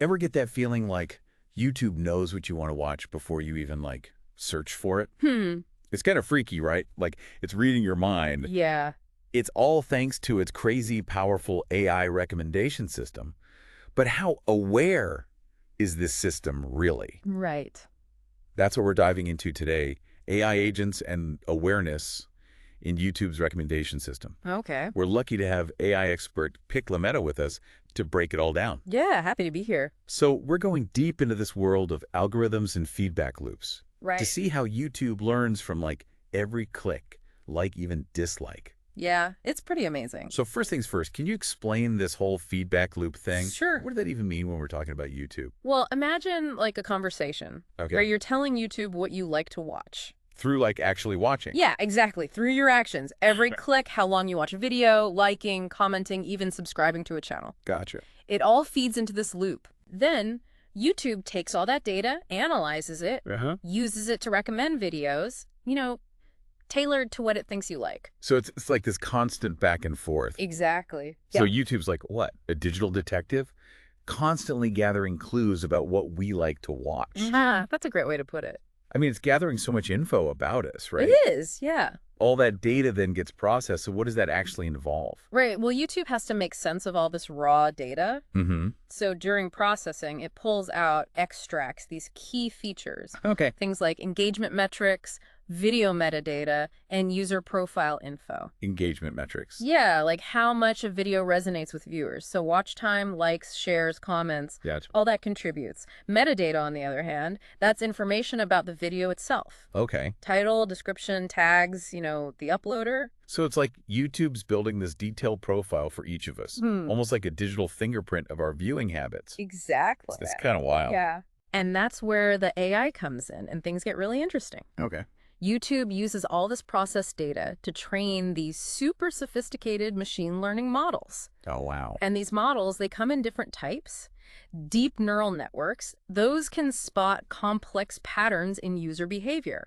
Ever get that feeling like YouTube knows what you want to watch before you even like search for it? It's kind of freaky, right? Like it's reading your mind. Yeah. It's all thanks to its crazy, powerful AI recommendation system. But how aware is this system really? Right. That's what we're diving into today. AI agents and awareness in YouTube's recommendation system. Okay. We're lucky to have AI expert Pick Lametta with us to break it all down. Yeah, happy to be here. So we're going deep into this world of algorithms and feedback loops to Right. see how YouTube learns from like every click, like even dislike. Yeah, it's pretty amazing. So first things first, can you explain this whole feedback loop thing? Sure. What does that even mean when we're talking about YouTube? Well, imagine like a conversation where Okay. you're telling YouTube what you like to watch. Through like actually watching. Yeah, exactly. Through your actions. Every click, how long you watch a video, liking, commenting, even subscribing to a channel. Gotcha. It all feeds into this loop. Then YouTube takes all that data, analyzes it, uses it to recommend videos, tailored to what it thinks you like. So it's like this constant back and forth. Exactly. So YouTube's like what? A digital detective? Constantly gathering clues about what we like to watch. That's a great way to put it. I mean, it's gathering so much info about us, right? It is, yeah. All that data then gets processed. So what does that actually involve? Right. Well, YouTube has to make sense of all this raw data. Mm-hmm. So during processing, it pulls out, extracts these key features. Okay. Things like engagement metrics, video metadata, and user profile info. Engagement metrics. Yeah, like how much a video resonates with viewers. So watch time, likes, shares, comments, Gotcha. all that contributes. Metadata, on the other hand, that's information about the video itself. Okay. Title, description, tags, the uploader. So it's like YouTube's building this detailed profile for each of us, almost like a digital fingerprint of our viewing habits. Exactly. That's kind of wild. Yeah. And that's where the AI comes in and things get really interesting. Okay. YouTube uses all this processed data to train these super sophisticated machine learning models. Oh, wow. And these models, they come in different types. Deep neural networks, those can spot complex patterns in user behavior.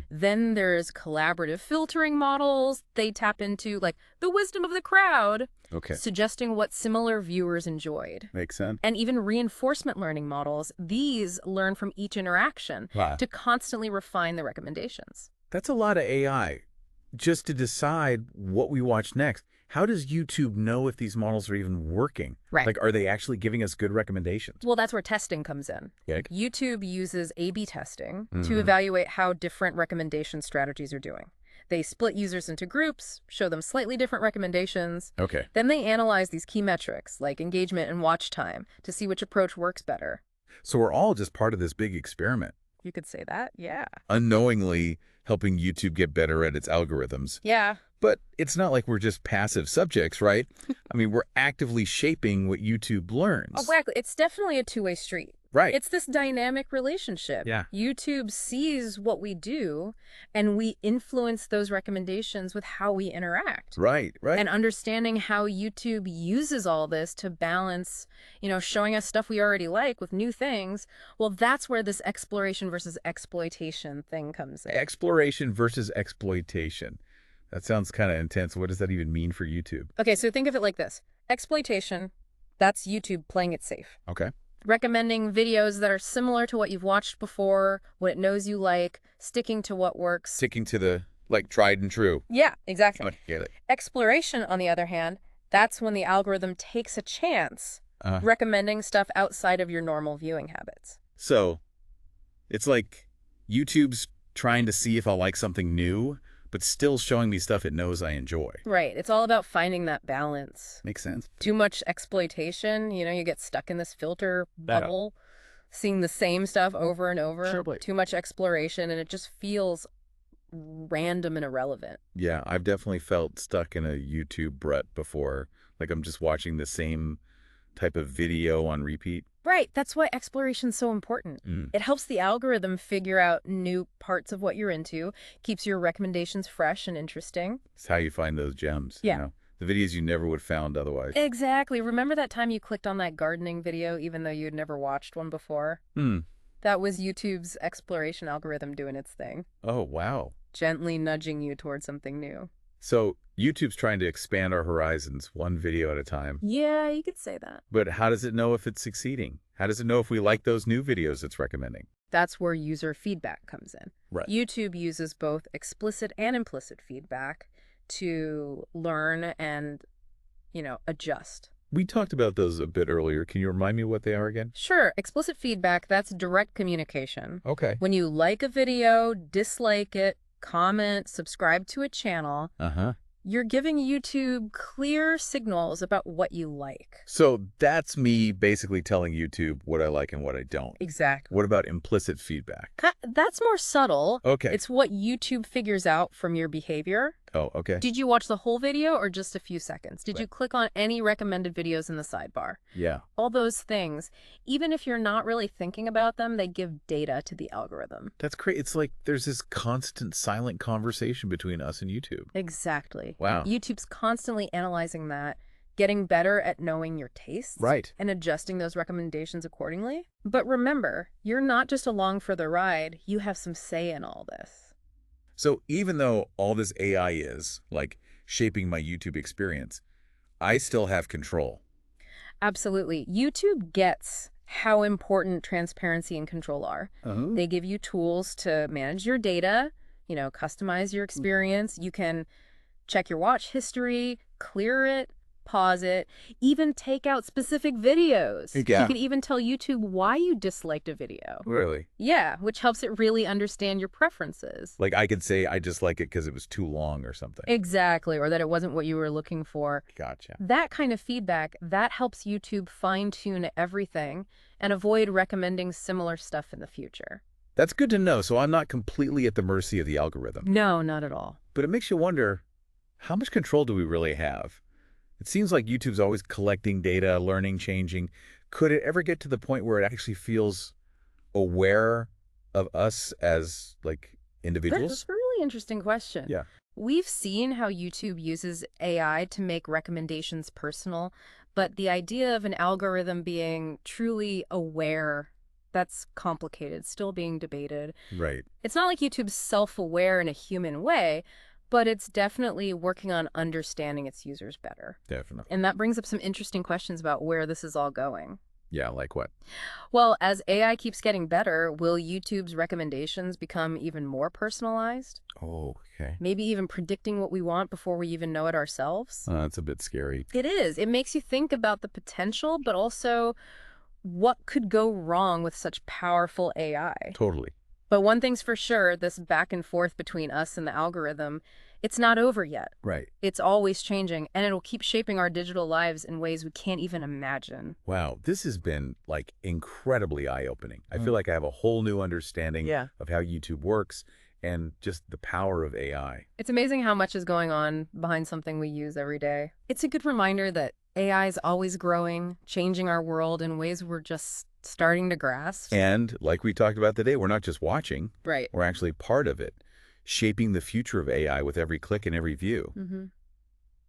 Then there's collaborative filtering models. They tap into like the wisdom of the crowd, Okay. suggesting what similar viewers enjoyed. Makes sense. And even reinforcement learning models, these learn from each interaction Wow. to constantly refine the recommendations. That's a lot of AI just to decide what we watch next. How does YouTube know if these models are even working? Right. Like, are they actually giving us good recommendations? Well, that's where testing comes in. Okay. YouTube uses A/B testing to evaluate how different recommendation strategies are doing. They split users into groups, show them slightly different recommendations. Okay. Then they analyze these key metrics like engagement and watch time to see which approach works better. So we're all just part of this big experiment, You could say that, yeah. unknowingly helping YouTube get better at its algorithms. Yeah, But it's not like we're just passive subjects, right? I mean, we're actively shaping what YouTube learns. exactly. It's definitely a two-way street. Right. It's this dynamic relationship. Yeah. YouTube sees what we do, and we influence those recommendations with how we interact. Right. And understanding how YouTube uses all this to balance, showing us stuff we already like with new things, well, that's where this exploration versus exploitation thing comes in. Exploration versus exploitation. That sounds kind of intense. What does that even mean for YouTube? Okay, so think of it like this. Exploitation, that's YouTube playing it safe. Okay. Recommending videos that are similar to what you've watched before, what it knows you like, sticking to what works. Sticking to the, like, tried and true. Yeah, exactly. Okay. Exploration, on the other hand, that's when the algorithm takes a chance recommending stuff outside of your normal viewing habits. So it's like YouTube's trying to see if I'll like something new, but still showing me stuff it knows I enjoy. Right. It's all about finding that balance. Makes sense. Too much exploitation, you get stuck in this filter bubble, seeing the same stuff over and over. Sure. Too much exploration, and it just feels random and irrelevant. Yeah, I've definitely felt stuck in a YouTube rut before. Like I'm just watching the same type of video on repeat. Right. That's why exploration's so important. It helps the algorithm figure out new parts of what you're into, keeps your recommendations fresh and interesting. It's how you find those gems. Yeah. The videos you never would have found otherwise. Exactly. Remember that time you clicked on that gardening video even though you'd never watched one before? That was YouTube's exploration algorithm doing its thing. Oh, wow. Gently nudging you towards something new. So YouTube's trying to expand our horizons one video at a time. Yeah, you could say that. But how does it know if it's succeeding? How does it know if we like those new videos it's recommending? That's where user feedback comes in. Right. YouTube uses both explicit and implicit feedback to learn and, adjust. We talked about those a bit earlier. Can you remind me what they are again? Sure, explicit feedback, that's direct communication. Okay. When you like a video, dislike it, comment, subscribe to a channel, you're giving YouTube clear signals about what you like. So that's me basically telling YouTube what I like and what I don't. Exactly. What about implicit feedback? That's more subtle. Okay. It's what YouTube figures out from your behavior. Oh, okay. Did you watch the whole video or just a few seconds? Did you click on any recommended videos in the sidebar? Yeah. All those things, even if you're not really thinking about them, they give data to the algorithm. That's great. It's like there's this constant silent conversation between us and YouTube. Exactly. Wow. YouTube's constantly analyzing that, getting better at knowing your tastes. Right. And adjusting those recommendations accordingly. But remember, you're not just along for the ride. You have some say in all this. So even though all this AI is, like, shaping my YouTube experience, I still have control. Absolutely. YouTube gets how important transparency and control are. They give you tools to manage your data, customize your experience. You can check your watch history, clear it, pause it, even take out specific videos. Yeah. You can even tell YouTube why you disliked a video. Really? Yeah, which helps it really understand your preferences. Like I could say I just like it because it was too long or something. Exactly, or that it wasn't what you were looking for. Gotcha. That kind of feedback, that helps YouTube fine-tune everything and avoid recommending similar stuff in the future. That's good to know, so I'm not completely at the mercy of the algorithm. No, not at all. But it makes you wonder, how much control do we really have? It seems like YouTube's always collecting data, learning, changing. Could it ever get to the point where it actually feels aware of us as, like, individuals? That's a really interesting question. Yeah. We've seen how YouTube uses AI to make recommendations personal, but the idea of an algorithm being truly aware, that's complicated, still being debated. Right. It's not like YouTube's self-aware in a human way, but it's definitely working on understanding its users better. Definitely. And that brings up some interesting questions about where this is all going. Yeah, like what? Well, as AI keeps getting better, will YouTube's recommendations become even more personalized? Oh, okay. Maybe even predicting what we want before we even know it ourselves? That's a bit scary. It is. It makes you think about the potential, but also what could go wrong with such powerful AI. Totally. But one thing's for sure, this back and forth between us and the algorithm, it's not over yet. Right. It's always changing, and it'll keep shaping our digital lives in ways we can't even imagine. Wow, this has been, like, incredibly eye-opening. I feel like I have a whole new understanding of how YouTube works and just the power of AI. It's amazing how much is going on behind something we use every day. It's a good reminder that AI is always growing, changing our world in ways we're just starting to grasp. And like we talked about today, we're not just watching. Right. We're actually part of it, shaping the future of AI with every click and every view.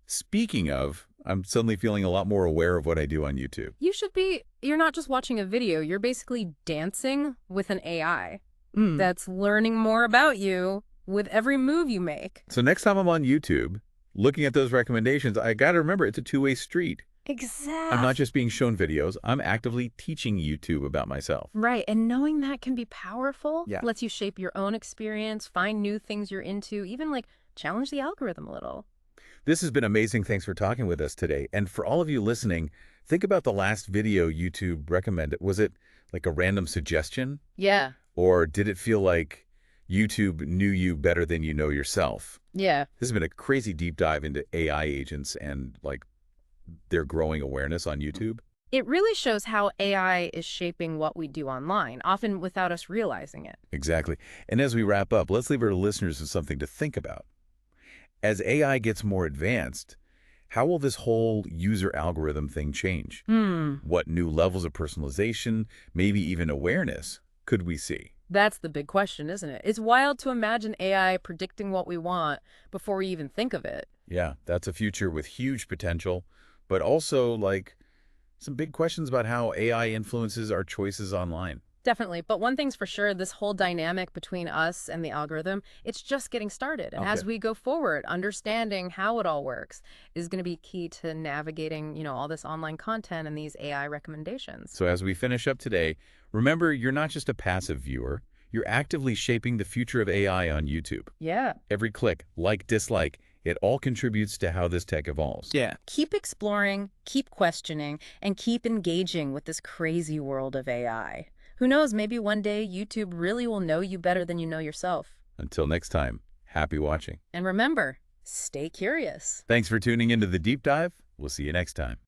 Speaking of, I'm suddenly feeling a lot more aware of what I do on YouTube. You should be. You're not just watching a video. You're basically dancing with an AI that's learning more about you with every move you make. So next time I'm on YouTube, looking at those recommendations, I got to remember it's a two-way street. Exactly. I'm not just being shown videos. I'm actively teaching YouTube about myself. Right. And knowing that can be powerful. Yeah. Lets you shape your own experience, find new things you're into, even like challenge the algorithm a little. This has been amazing. Thanks for talking with us today. And for all of you listening, think about the last video YouTube recommended. Was it like a random suggestion? Yeah. Or did it feel like YouTube knew you better than you know yourself? Yeah. This has been a crazy deep dive into AI agents and, like, their growing awareness on YouTube. It really shows how AI is shaping what we do online, often without us realizing it. Exactly. And as we wrap up, let's leave our listeners with something to think about. As AI gets more advanced, how will this whole user algorithm thing change? What new levels of personalization, maybe even awareness, could we see? That's the big question, isn't it? It's wild to imagine AI predicting what we want before we even think of it. Yeah, that's a future with huge potential, but also, like, some big questions about how AI influences our choices online. Definitely. But one thing's for sure, this whole dynamic between us and the algorithm, it's just getting started. And Okay. as we go forward, understanding how it all works is going to be key to navigating, all this online content and these AI recommendations. So as we finish up today, remember you're not just a passive viewer. You're actively shaping the future of AI on YouTube. Yeah. Every click, like, dislike, it all contributes to how this tech evolves. Yeah. Keep exploring, keep questioning, and keep engaging with this crazy world of AI. Who knows, maybe one day YouTube really will know you better than you know yourself. Until next time, happy watching. And remember, stay curious. Thanks for tuning into The Deep Dive. We'll see you next time.